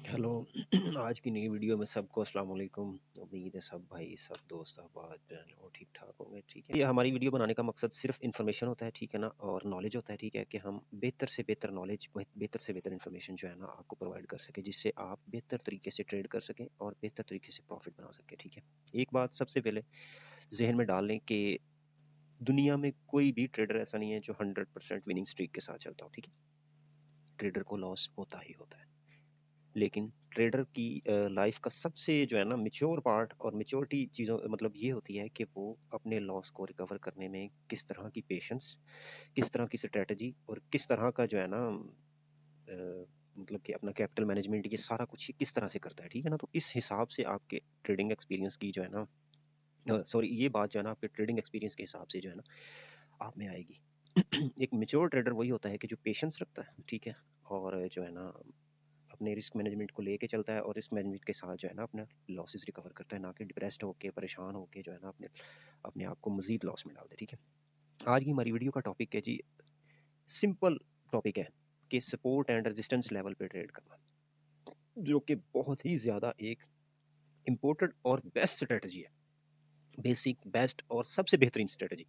Hello. आज की नई वीडियो में सबको अस्सलाम वालेकुम। उम्मीद है सब भाई सब दोस्त आबाद बहन और ठीक ठाक होंगे। ठीक है, ये हमारी वीडियो बनाने का मकसद सिर्फ इन्फॉर्मेशन होता है, ठीक है ना, और नॉलेज होता है। ठीक है, कि हम बेहतर से बेहतर नॉलेज, बेहतर से बेहतर इन्फॉर्मेशन जो है ना आपको प्रोवाइड कर सके, जिससे आप बेहतर तरीके से ट्रेड कर सकें और बेहतर तरीके से प्रॉफिट बना सकें। ठीक है, एक बात सबसे पहले जहन में डाल लें कि दुनिया में कोई भी ट्रेडर ऐसा नहीं है जो 100% विनिंग स्ट्रीक के साथ चलता हो। ठीक है, ट्रेडर को लॉस होता ही होता है, लेकिन ट्रेडर की लाइफ का सबसे जो है ना मेच्योर पार्ट और मेच्योरिटी चीज़ों मतलब ये होती है कि वो अपने लॉस को रिकवर करने में किस तरह की पेशेंस, किस तरह की स्ट्रेटजी और किस तरह का जो है ना मतलब कि अपना कैपिटल मैनेजमेंट, ये सारा कुछ किस तरह से करता है। ठीक है ना, तो इस हिसाब से आपके ट्रेडिंग एक्सपीरियंस की जो है ना सॉरी, ये बात जो है ना आपके ट्रेडिंग एक्सपीरियंस के हिसाब से जो है ना आप में आएगी। एक मेच्योर ट्रेडर वही होता है कि जो पेशेंस रखता है, ठीक है, और जो है ना अपने रिस्क मैनेजमेंट को लेके चलता है और रिस्क मैनेजमेंट के साथ जो है ना अपना लॉसेस रिकवर करता है, ना कि डिप्रेस्ड होके परेशान होके जो है ना अपने अपने आप को मजीद लॉस में डाल दे। ठीक है, आज की हमारी वीडियो का टॉपिक है जी, सिंपल टॉपिक है कि सपोर्ट एंड रेजिस्टेंस लेवल पे ट्रेड करना, जो कि बहुत ही ज़्यादा एक इम्पोर्टेंट और बेस्ट स्ट्रेटजी है। बेसिक, बेस्ट और सबसे बेहतरीन स्ट्रेटजी।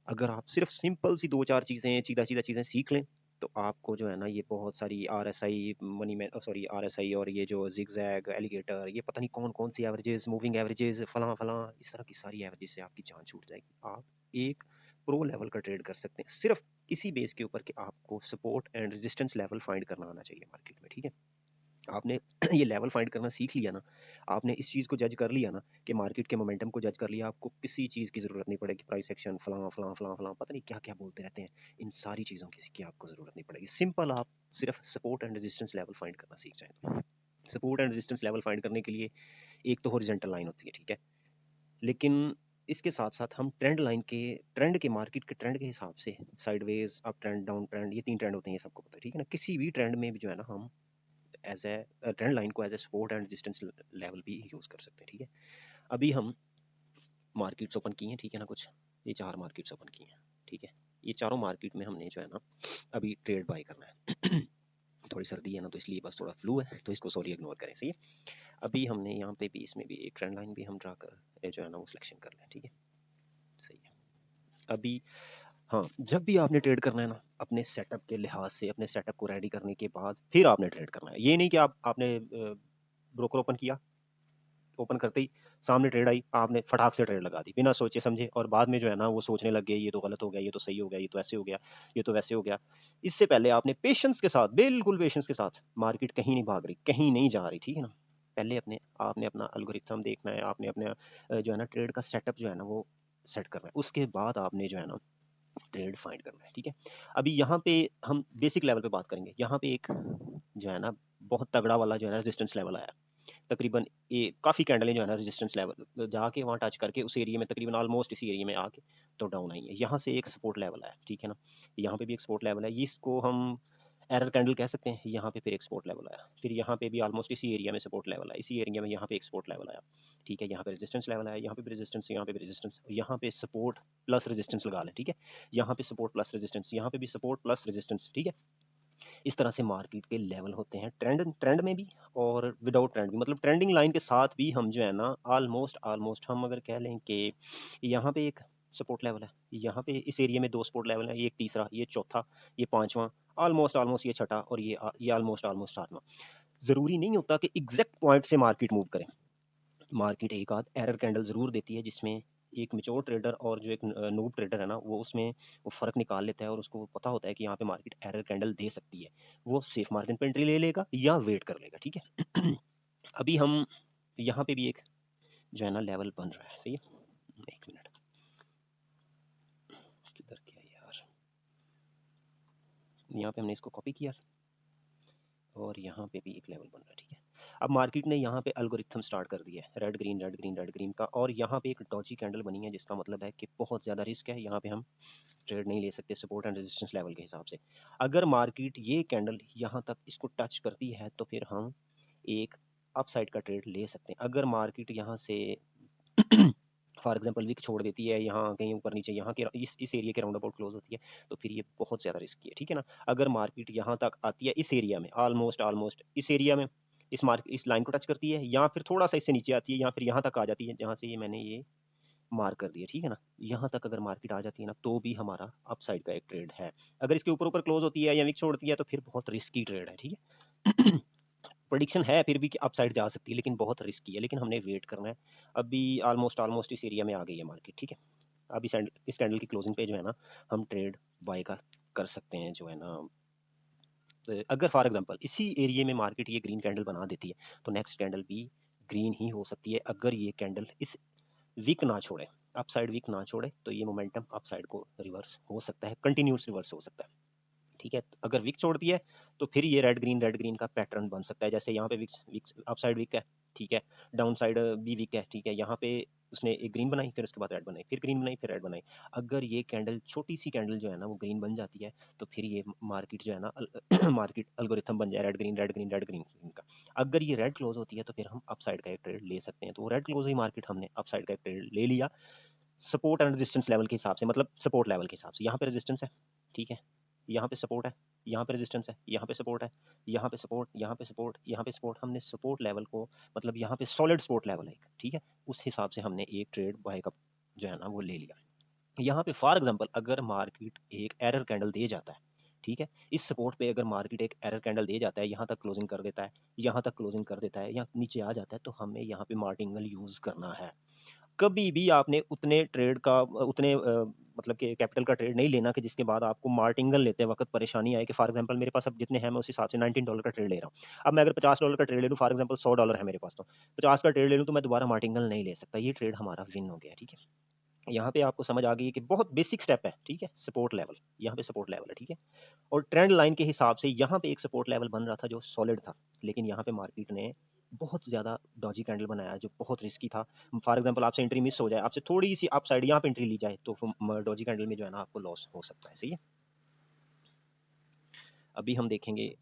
अगर आप सिर्फ सिंपल सी दो चार चीज़ें, सीधा सीधा चीज़ें सीख लें, तो आपको जो है ना ये बहुत सारी RSI, मनी में सॉरी RSI और ये जो जिगजैग, एलिगेटर, ये पता नहीं कौन कौन सी एवरेजेस, मूविंग एवरेजेस, फलां फलां, इस तरह की सारी एवरेजेस से आपकी जान छूट जाएगी। आप एक प्रो लेवल का ट्रेड कर सकते हैं सिर्फ इसी बेस के ऊपर कि आपको support and resistance level find करना आना चाहिए मार्केट में। ठीक है, आपने ये लेवल फाइंड करना सीख लिया ना, आपने इस चीज़ को जज कर लिया ना कि मार्केट के मोमेंटम को जज कर लिया, आपको किसी चीज़ की ज़रूरत नहीं पड़ेगी, प्राइस एक्शन फलां फलां फलां फलां पता नहीं क्या क्या बोलते रहते हैं, इन सारी चीज़ों की आपको ज़रूरत नहीं पड़ेगी। सिंपल आप सिर्फ support and resistance level find करना सीख जाएं। Support and resistance level find करने के लिए एक तो हॉरिजॉन्टल लाइन होती है, ठीक है, लेकिन इसके साथ साथ हम ट्रेंड लाइन के, ट्रेंड के, मार्केट के ट्रेंड के हिसाब से sideways, up trend, down trend, ये तीन ट्रेंड होते हैं, ये सबको पता है। ठीक है ना, किसी भी ट्रेंड में भी जो है ना हम एज ए ट्रेंड लाइन को as a support and resistance level भी यूज कर सकते हैं। ठीक है, अभी हम मार्केट्स ओपन की हैं, ठीक है ना, कुछ ये चार मार्केट्स ओपन की हैं। ठीक है, ये चारों मार्केट में हमने जो है ना अभी ट्रेड बाय करना है। थोड़ी सर्दी है ना, तो इसलिए बस थोड़ा फ्लू है, तो इसको सॉरी इग्नोर करें। सही है, अभी हमने यहाँ पे भी, इसमें भी एक ट्रेंड लाइन भी हम ड्रा कर जो है ना वो सिलेक्शन कर लें। ठीक है, सही है। अभी हाँ, जब भी आपने ट्रेड करना है ना, अपने सेटअप के लिहाज से अपने सेटअप को रेडी करने के बाद फिर आपने ट्रेड करना है। ये नहीं कि आपने ब्रोकर ओपन किया, ओपन करते ही सामने ट्रेड आई, आपने फटाक से ट्रेड लगा दी बिना सोचे समझे, और बाद में जो है ना वो सोचने लग गए ये तो गलत हो गया, ये तो सही हो गया, ये तो ऐसे हो गया, ये तो वैसे हो गया। इससे पहले आपने पेशेंस के साथ, बिल्कुल पेशेंस के साथ, मार्केट कहीं नहीं भाग रही, कहीं नहीं जा रही, ठीक है ना, पहले अपने आपने अपना एल्गोरिथम देखना है, आपने अपने जो है ना ट्रेड का सेटअप जो है ना वो सेट करना है, उसके बाद आपने जो है ना ट्रेड फाइंड करना है। ठीक है, अभी यहाँ पे हम बेसिक लेवल पे बात करेंगे। यहाँ पे एक जो है ना बहुत तगड़ा वाला जो है ना रेजिस्टेंस लेवल आया, तकरीबन ये काफ़ी कैंडलें जो है ना रेजिस्टेंस लेवल जाके वहाँ टच करके उस एरिया में, तकरीबन ऑलमोस्ट इसी एरिया में आके तो डाउन आई है। यहाँ से एक सपोर्ट लेवल है, ठीक है ना, यहाँ पे भी एक सपोर्ट लेवल है, इसको हम एरर कैंडल कह सकते हैं। यहाँ पे फिर एक सपोर्ट लेवल आया, फिर यहाँ पे भी ऑलमोस्ट इसी एरिया में सपोर्ट लेवल है, इसी एरिया में यहाँ पे एक सपोर्ट लेवल आया। ठीक है, यहाँ पे रेजिस्टेंस लेवल आया, यहाँ पे भी रेजिस्टेंस, यहाँ पे भी रेजिस्टेंस, यहाँ पे सपोर्ट प्लस रेजिस्टेंस लगा लें। ठीक है, यहाँ पे सपोर्ट प्लस रेजिस्टेंस, यहाँ पे भी सपोर्ट प्लस रेजिस्टेंस। ठीक है, इस तरह से मार्केट के लेवल होते हैं, ट्रेंड में भी और विदाउट ट्रेंड भी, मतलब ट्रेंडिंग लाइन के साथ भी हम जो है ना ऑलमोस्ट हम अगर कह लें कि यहाँ पे एक सपोर्ट लेवल है, यहाँ पे इस एरिया में दो सपोर्ट लेवल है, ये एक तीसरा, ये चौथा, ये पांचवा, ऑलमोस्ट ये छठा, और ये ऑलमोस्ट आठवां। जरूरी नहीं होता कि एग्जैक्ट पॉइंट से मार्केट मूव करे, मार्केट एक आध एरर कैंडल जरूर देती है, जिसमें एक मेच्योर ट्रेडर और जो एक नूब ट्रेडर है ना वो उसमें वो फर्क निकाल लेता है, और उसको पता होता है कि यहाँ पे मार्केट एरर कैंडल दे सकती है, वो सेफ मार्जिन पे एंट्री ले लेगा या वेट कर लेगा। ठीक है, अभी हम यहाँ पे भी एक जो है ना लेवल बन रहा है। सही है, एक मिनट, किधर गया यार, यहाँ पे हमने इसको कॉपी किया और यहाँ पे भी एक लेवल बन रहा है। ठीक है, अब मार्केट ने यहाँ पे एल्गोरिथम स्टार्ट कर दिया है, red green red green red green का, और यहाँ पे एक डॉजी कैंडल बनी है, जिसका मतलब है कि बहुत ज़्यादा रिस्क है, यहाँ पे हम ट्रेड नहीं ले सकते सपोर्ट एंड रेजिस्टेंस लेवल के हिसाब से। अगर मार्केट ये कैंडल यहाँ तक इसको टच करती है तो फिर हम एक अपसाइड का ट्रेड ले सकते हैं। अगर मार्केट यहाँ से फॉर एग्जांपल वीक छोड़ देती है, यहाँ कहीं ऊपर नीचे, यहाँ के इस एरिया के राउंड अबाउट क्लोज होती है, तो फिर ये बहुत ज़्यादा रिस्की है। ठीक है ना, अगर मार्केट यहाँ तक आती है इस एरिया में, ऑलमोस्ट इस एरिया में, इस लाइन को टच करती है, या फिर थोड़ा सा इससे नीचे आती है, या फिर यहाँ तक आ जाती है जहाँ से ये मैंने ये मार्क कर दिया, ठीक है ना। यहाँ तक अगर मार्केट आ जाती है ना, तो भी हमारा अपसाइड का एक ट्रेड है। अगर इसके ऊपर ऊपर क्लोज होती है या विक छोड़ती है तो फिर बहुत रिस्की ट्रेड है, ठीक है। प्रोडिक्शन है फिर भी कि अपसाइड जा सकती है, लेकिन बहुत रिस्की है, लेकिन हमने वेट करना है। अभी ऑलमोस्ट इस एरिया में आ गई है मार्केट, ठीक है। अभी इस कैंडल की क्लोजिंग पे जो है ना, हम ट्रेड बाय का कर सकते हैं जो है ना। अगर फॉर एग्जांपल इसी एरिया में मार्केट ये ग्रीन कैंडल बना देती है, तो नेक्स्ट कैंडल भी ग्रीन ही हो सकती है, अगर ये कैंडल इस वीक ना छोड़े, अपसाइड वीक ना छोड़े, तो ये मोमेंटम अपसाइड को रिवर्स हो सकता है, कंटिन्यूस रिवर्स हो सकता है, ठीक है। अगर विक छोड़ती है तो फिर ये रेड ग्रीन का पैटर्न बन सकता है, जैसे यहाँ पे विक्स अपसाइड विक है, ठीक है, डाउन साइड भी विक है, ठीक है। यहाँ पे उसने एक ग्रीन बनाई, फिर उसके बाद रेड बनाई, फिर ग्रीन बनाई, फिर रेड बनाई। अगर ये कैंडल, छोटी सी कैंडल जो है ना, वो ग्रीन बन जाती है, तो फिर ये मार्केट जो है ना मार्केट अल्गोरिथम बन जाए red green red green red green का। अगर ये रेड क्लोज होती है तो फिर हम अपसाइड का एक ट्रेड ले सकते हैं। तो रेड क्लोज हुई मार्केट, हमने अपसाइड का एक ट्रेड ले लिया सपोर्ट एंड रेजिस्टेंस लेवल के हिसाब से, मतलब सपोर्ट लेवल के हिसाब से। यहाँ पे रेजिस्टेंस है, ठीक है, यहाँ पे सपोर्ट है, यहाँ पे रेजिस्टेंस है, यहाँ पे सपोर्ट है, यहाँ पे सपोर्ट, यहाँ पे सपोर्ट, यहाँ पे सपोर्ट। हमने सपोर्ट लेवल को, मतलब यहाँ पे सॉलिड सपोर्ट लेवल है, ठीक है, उस हिसाब से हमने एक ट्रेड बाय का जो है ना वो ले लिया। यहाँ पे फॉर एग्जांपल अगर मार्केट एक एरर कैंडल दे जाता है, ठीक है, इस सपोर्ट पे अगर मार्केट एक एरर कैंडल दे जाता है, यहाँ तक क्लोजिंग कर देता है, यहाँ तक क्लोजिंग कर देता है, या नीचे आ जाता है, तो हमें यहाँ पे मार्टिंगल यूज करना है। कभी भी आपने उतने ट्रेड का उतने मतलब कि कैपिटल का ट्रेड नहीं लेना कि जिसके बाद आपको मार्टिंगल लेते वक्त परेशानी आए कि फॉर एग्जांपल मेरे पास अब जितने हैं मैं उस हिसाब से $19 का ट्रेड ले रहा हूँ। अब मैं अगर $50 का ट्रेड ले लूँ, फॉर एग्जांपल $100 है मेरे पास, तो 50 का ट्रेड ले लूँ तो मैं दोबारा मार्टिंगल नहीं ले सकता, ये ट्रेड हमारा विन हो गया, ठीक है। यहाँ पे आपको समझ आ गई कि बहुत बेसिक स्टेप है, ठीक है। सपोर्ट लेवल, यहाँ पे सपोर्ट लेवल है, ठीक है, और ट्रेंड लाइन के हिसाब से यहाँ पे एक सपोर्ट लेवल बन रहा था जो सॉलिड था, लेकिन यहाँ पे मार्केट ने बहुत ज्यादा डॉजी कैंडल बनाया जो बहुत रिस्की था। फॉर एग्जांपल आपसे एंट्री मिस हो जाए, आपसे थोड़ी सी अप साइड यहाँ पे एंट्री ली जाए, तो डॉजी कैंडल में जो है ना आपको लॉस हो सकता है, सही है। अभी हम देखेंगे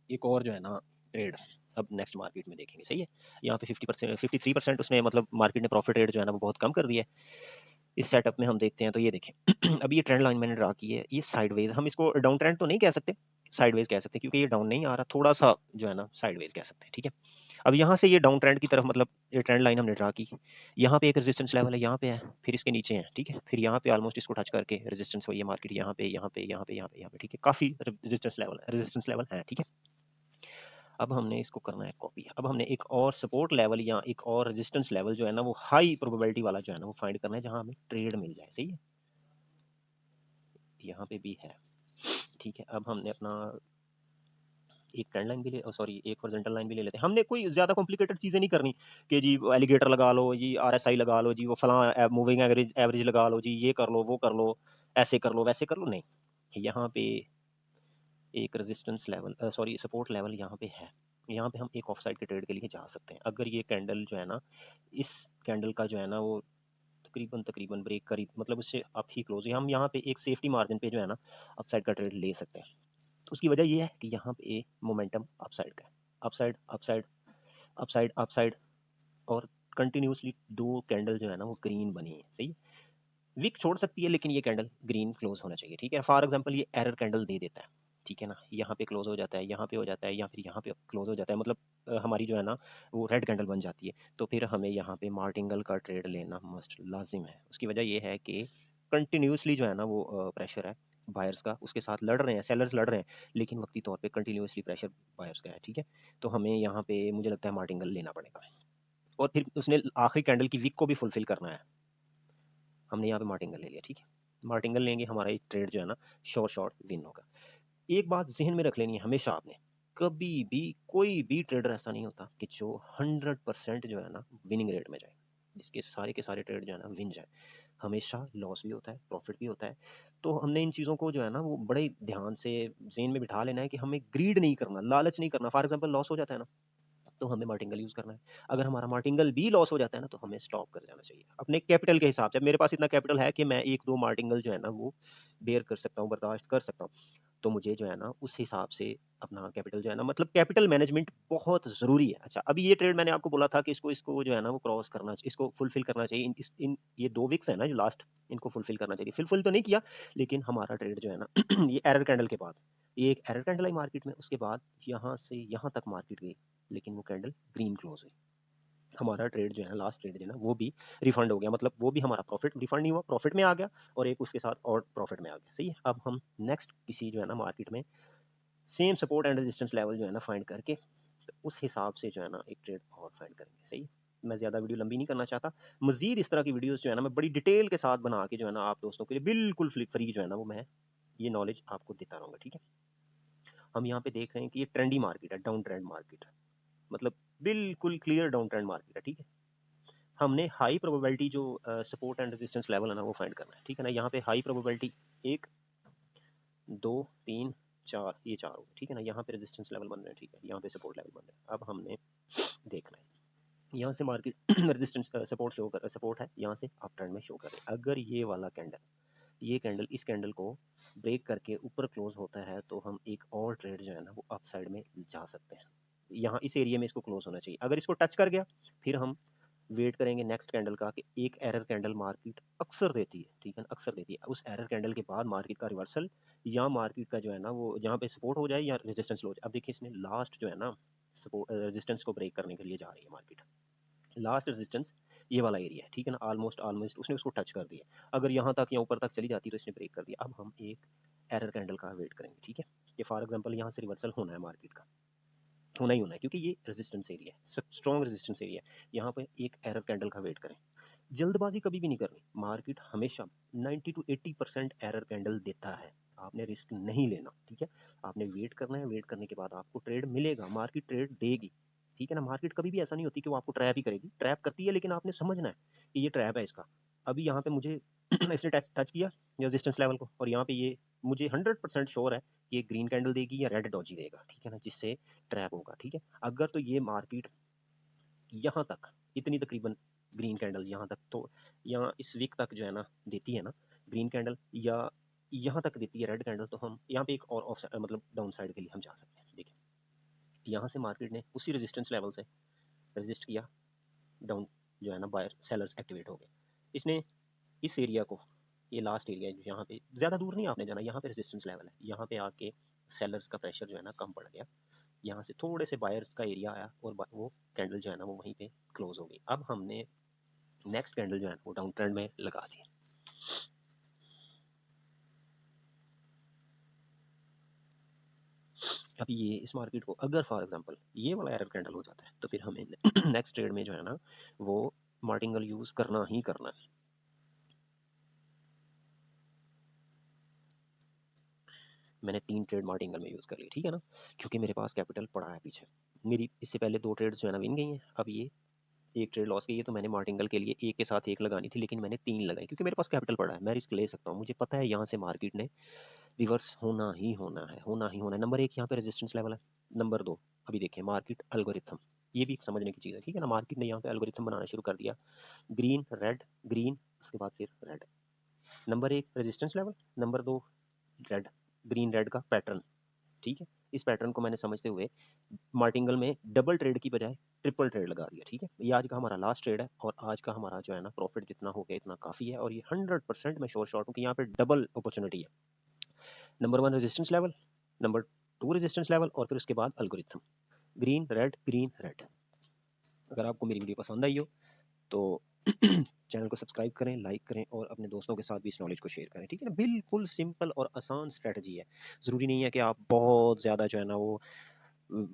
एक और जो है ना ट्रेड, अब नेक्स्ट मार्केट में देखेंगे, सही है। यहाँ पे 50% 53% उसने, मतलब मार्केट ने प्रॉफिट रेट जो है ना वो बहुत कम कर दिया है। इस सेटअप में हम देखते हैं तो ये देखें अभी ये ट्रेंड लाइन मैंने ड्रा की है, ये साइडवेज, हम इसको डाउन ट्रेंड तो नहीं कह सकते, साइडवेज कह सकते हैं, क्योंकि ये डाउन नहीं आ रहा, थोड़ा सा जो है ना साइडवेज कह सकते हैं, ठीक है। अब यहाँ से ये डाउन ट्रेंड की तरफ, मतलब ये ट्रेंड लाइन हमने ड्रा की, यहाँ पे एक रेजिस्टेंस लेवल है, यहाँ पे है, फिर इसके नीचे है, ठीक है, फिर यहाँ पे ऑलमोस्ट इसको टच करके रेजिस्टेंस हुई है मार्केट, यहाँ पे यहाँ पे यहाँ पे यहाँ पे यहाँ पे, ठीक है, काफी रेजिस्टेंस लेवल है, ठीक है। अब हमने इसको करना है कॉपी। अब हमने एक और सपोर्ट लेवल या एक और रेजिस्टेंस लेवल जो है ना वो हाई प्रोबेबिलिटी वाला जो है ना वो फाइंड करना है, जहां हमें ट्रेड मिल जाए, सही है। यहाँ पे भी है, ठीक है। अब हमने अपना एक ट्रेंड लाइन भी ले, सॉरी एक हॉरिजॉन्टल लाइन भी ले लेते हैं। हमने कोई ज्यादा कॉम्प्लिकेटेड चीजें नहीं करनी कि जी एलिगेटर लगा लो जी, RSI लगा लो जी, वो फला मूविंग एवरेज लगा लो जी, ये कर लो वो कर लो, ऐसे कर लो वैसे कर लो, नहीं। यहाँ पे एक resistance level, sorry support level यहाँ पे है, यहाँ पे हम एक ऑफ साइड के ट्रेड के लिए जा सकते हैं। अगर ये कैंडल जो है ना, इस कैंडल का जो है ना वो तकरीबन ब्रेक करी, मतलब उससे अप ही क्लोज है, हम यहाँ पे एक सेफ्टी मार्जिन पे जो है ना अपसाइड का ट्रेड ले सकते हैं। उसकी वजह ये है कि यहाँ पे मोमेंटम अपसाइड का है, अपसाइड अपसाइड अपसाइड अपसाइड, और कंटिन्यूसली दो कैंडल जो है ना वो ग्रीन बनी है, सही। विक छोड़ सकती है लेकिन ये कैंडल ग्रीन क्लोज होना चाहिए, ठीक है। फॉर एग्जांपल ये एरर कैंडल दे देता है, ठीक है ना, यहाँ पे क्लोज हो जाता है, यहाँ पे हो जाता है, या फिर यहाँ पे क्लोज हो जाता है, मतलब हमारी जो है ना वो रेड कैंडल बन जाती है, तो फिर हमें यहाँ पे मार्टिंगल का ट्रेड लेना मस्ट लाजिम है। उसकी वजह ये है कि कंटिन्यूसली जो है ना वो प्रेशर है बायर्स का, उसके साथ लड़ रहे हैं, सेलर्स लड़ रहे हैं, लेकिन वक्ती तौर पे कंटिन्यूसली प्रेशर बायर्स का है, ठीक है। तो हमें यहाँ पे मुझे लगता है मार्टिंगल लेना पड़ेगा, और फिर उसने आखिरी कैंडल की विक को भी फुलफिल करना है। हमने यहाँ पे मार्टिंगल ले लिया, ठीक है, मार्टिंगल लेंगे, हमारा एक ट्रेड जो है ना शॉर्ट विन होगा। एक बात जहन में रख लेनी है हमेशा आपने, कभी भी कोई भी ट्रेडर ऐसा नहीं होता कि जो 100% जो है ना विनिंग रेट में जाए, जिसके सारे के सारे ट्रेड जो है ना विन जाए। हमेशा लॉस भी होता है, प्रॉफिट भी होता है। तो हमने इन चीज़ों को जो है ना वो बड़े ध्यान से जेन में बिठा लेना है कि हमें ग्रीड नहीं करना, लालच नहीं करना। फॉर एग्जाम्पल लॉस हो जाता है ना, तो हमें मार्टिंगल यूज करना है। अगर हमारा मार्टिंगल भी लॉस हो जाता है ना, तो हमें स्टॉप कर जाना चाहिए अपने कैपिटल के हिसाब से। मेरे पास इतना कैपिटल है कि मैं एक दो मार्टिंगल जो है ना वो बेयर कर सकता हूँ, बर्दाश्त कर सकता हूँ, तो मुझे जो है ना उस हिसाब से अपना कैपिटल जो है ना, मतलब कैपिटल मैनेजमेंट बहुत जरूरी है। अच्छा, अभी ये ट्रेड मैंने आपको बोला था कि इसको इसको जो है ना वो क्रॉस करना चाहिए, इसको फुलफिल करना चाहिए, इन ये 2 वीक्स है ना जो लास्ट, इनको फुलफिल करना चाहिए। फुलफिल तो नहीं किया, लेकिन हमारा ट्रेड जो है ना ये एरर कैंडल के बाद ये एक एरर कैंडल आई मार्केट में, उसके बाद यहाँ से यहाँ तक मार्केट गई, लेकिन वो कैंडल ग्रीन क्लोज हुई। हमारा ट्रेड जो है लास्ट ट्रेड जो है ना वो भी रिफंड हो गया, मतलब वो भी हमारा प्रॉफिट रिफंड नहीं हुआ, प्रॉफिट में आ गया और एक उसके साथ और प्रॉफिट में आ गया। सही है। अब हम नेक्स्ट किसी जो है ना मार्केट में same support and resistance level जो है ना फाइंड करके तो उस हिसाब से जो है ना एक ट्रेड और फाइंड करेंगे। सही है। मैं ज़्यादा वीडियो लंबी नहीं करना चाहता, मजीद इस तरह की वीडियोस जो है ना मैं बड़ी डिटेल के साथ बना के जो है ना आप दोस्तों के लिए बिल्कुल फ्री जो है ना वो मैं ये नॉलेज आपको देता रहूँगा। ठीक है। हम यहाँ पे देख रहे हैं कि ये ट्रेंडी मार्केट है, डाउन ट्रेंड मार्केट, मतलब बिल्कुल क्लियर डाउन ट्रेंड मार्केट है। ठीक है। हमने हाई प्रोबेबिलिटी जो सपोर्ट एंड रेजिस्टेंस लेवल है ना वो फाइंड करना है। ठीक है ना। यहाँ पे हाई प्रोबेबिलिटी 1 2 3 4 ये 4 हो गए। ठीक है ना। यहाँ पे रेजिस्टेंस लेवल बन रहे हैं। ठीक है। यहाँ पे सपोर्ट लेवल बन रहे हैं। अब हमने देखना है यहाँ से मार्केट रेजिस्टेंस सपोर्ट शो कर, सपोर्ट है यहाँ से अप ट्रेंड में शो कर रहे हैं। अगर ये वाला कैंडल ये कैंडल इस कैंडल को ब्रेक करके ऊपर क्लोज होता है तो हम एक और ट्रेड जो है ना वो अप साइड में जा सकते हैं। यहाँ इस एरिया में इसको क्लोज होना चाहिए। अगर इसको टच कर गया फिर हम वेट करेंगे नेक्स्ट कैंडल का कि एक एरर कैंडल मार्केट अक्सर देती है। ठीक है। अक्सर देती है। उस एरर कैंडल के बाद मार्केट का रिवर्सल या मार्केट का जो है ना वो जहाँ पे सपोर्ट हो जाए या रेजिस्टेंस लो जाए। अब देखिए इसने लास्ट जो है ना सपोर्ट रेजिस्टेंस को ब्रेक करने के लिए जा रही है मार्केट। लास्ट रेजिस्टेंस ये वाला एरिया है। ठीक है ना। ऑलमोस्ट उसने उसको टच कर दिया। अगर यहाँ तक या ऊपर तक चली जाती तो इसने ब्रेक कर दिया। अब हम एक एरर कैंडल का वेट करेंगे। ठीक है। कि फॉर एग्जांपल यहाँ से रिवर्सल होना है मार्केट का, होना ही होना है क्योंकि ये रेजिस्टेंस एरिया है, स्ट्रॉन्ग रेजिस्टेंस एरिया है। यहाँ पे एक एरर कैंडल का वेट करें। जल्दबाजी कभी भी नहीं करनी। मार्केट हमेशा 90 to 80% एरर कैंडल देता है। आपने रिस्क नहीं लेना। ठीक है। आपने वेट करना है। वेट करने के बाद आपको ट्रेड मिलेगा, मार्केट ट्रेड देगी। ठीक है ना। मार्केट कभी भी ऐसा नहीं होती कि वो आपको ट्रैप ही करेगी, ट्रैप करती है लेकिन आपने समझना है कि ये ट्रैप है इसका। अभी यहाँ पे मुझे इसने टच किया रेजिस्टेंस लेवल को और यहाँ पे ये मुझे 100% श्योर है कि ये ग्रीन कैंडल देगी या रेड डॉजी देगा। ठीक है ना। जिससे ट्रैप होगा। ठीक है। अगर तो ये मार्केट यहाँ तक इतनी तकरीबन ग्रीन कैंडल यहाँ तक तो यहाँ इस वीक तक जो है ना देती है ना ग्रीन कैंडल या यहाँ तक देती है रेड कैंडल तो हम यहाँ पे एक और ऑफ मतलब डाउन साइड के लिए हम जा सकते हैं। देखिए यहाँ से मार्केट ने उसी रेजिस्टेंस लेवल से रेजिस्ट किया, डाउन जो है ना बायर सेलर्स एक्टिवेट हो गए। इसने इस एरिया को, ये लास्ट एरिया है यहाँ पे ज़्यादा दूर नहीं आपने जाना, यहाँ पे रेजिस्टेंस लेवल है, यहाँ पे आके सेलर्स का प्रेशर जो है ना कम पड़ गया। यहाँ से थोड़े से बायर्स का एरिया आया और वो कैंडल जो है ना वो वहीं पे क्लोज हो गई। अब हमने नेक्स्ट कैंडल जो है वो डाउन ट्रेंड में लगा दी। अब ये इस मार्केट को अगर फॉर एग्जांपल ये वाला एरर कैंडल हो जाता है तो फिर हमें नेक्स्ट ट्रेड में जो है ना वो मार्टिंगल यूज करना ही करना है। मैंने 3 ट्रेड मार्टिंगल में यूज कर ली। ठीक है ना। क्योंकि मेरे पास कैपिटल पड़ा है पीछे। मेरी इससे पहले 2 ट्रेड्स जो है ना विन गई हैं। अब ये एक ट्रेड लॉस गई है तो मैंने मार्टिंगल के लिए एक के साथ एक लगानी थी लेकिन मैंने 3 लगाई क्योंकि मेरे पास कैपिटल पड़ा है, मैं रिस्क ले सकता हूँ। मुझे पता है यहाँ से मार्केट ने रिवर्स होना ही होना है, होना ही होना है। नंबर 1 यहाँ पे रेजिस्टेंस लेवल है। नंबर 2 अभी देखिए मार्केट एल्गोरिथम, ये भी एक समझने की चीज़ है। ठीक है ना। मार्केट ने यहाँ पे एल्गोरिथम बनाना शुरू कर दिया, ग्रीन रेड ग्रीन उसके बाद फिर red. Number 1 resistance level, number 2 red, green red का पैटर्न। ठीक है। इस पैटर्न को मैंने समझते हुए मार्टिंगल में डबल ट्रेड की बजाय ट्रिपल ट्रेड लगा दिया। ठीक है। ये आज का हमारा लास्ट ट्रेड है और आज का हमारा जो है ना प्रॉफिट जितना हो गया इतना काफ़ी है और ये 100% मैं श्योर शॉट हूँ कि यहाँ पे डबल अपॉर्चुनिटी है। Number 1 resistance level, number 2 resistance level और फिर उसके बाद एल्गोरिथम, ग्रीन रेड। अगर आपको मेरी वीडियो पसंद आई हो तो चैनल को सब्सक्राइब करें, लाइक करें और अपने दोस्तों के साथ भी इस नॉलेज को शेयर करें। ठीक है ना। बिल्कुल सिंपल और आसान स्ट्रेटजी है। ज़रूरी नहीं है कि आप बहुत ज़्यादा जो है ना वो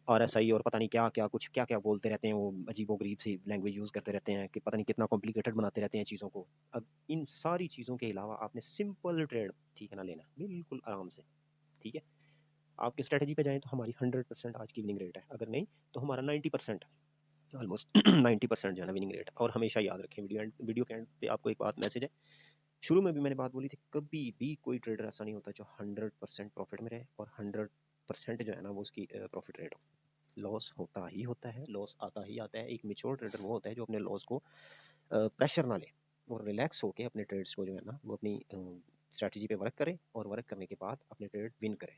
RSI और पता नहीं क्या क्या कुछ क्या क्या बोलते रहते हैं, वो अजीबो गरीब सी लैंग्वेज यूज़ करते रहते हैं कि पता नहीं कितना कॉम्प्लिकेटेड बनाते रहते हैं चीज़ों को। अब इन सारी चीज़ों के अलावा आपने सिंपल ट्रेड ठीक है ना लेना बिल्कुल आराम से। ठीक है। आपकी स्ट्रेटजी पे जाएं तो हमारी 100% आज की विनिंग रेट है, अगर नहीं तो हमारा 90% ऑलमोस्ट 90% जो है ना विनिंग रेट। और हमेशा याद रखें वीडियो के एंड पे आपको एक बात मैसेज है, शुरू में भी मैंने बात बोली थी, कभी भी कोई ट्रेडर ऐसा नहीं होता जो 100% प्रॉफिट में रहे और 100% जो है ना वो उसकी प्रॉफिट रेट हो। लॉस होता ही होता है, लॉस आता ही आता है। एक मेच्योर ट्रेडर वो होता है जो अपने लॉस को प्रेशर ना ले और रिलैक्स होके अपने ट्रेड्स को जो है ना वो अपनी स्ट्रैटेजी पे वर्क करे और वर्क करने के बाद अपने ट्रेड विन करे।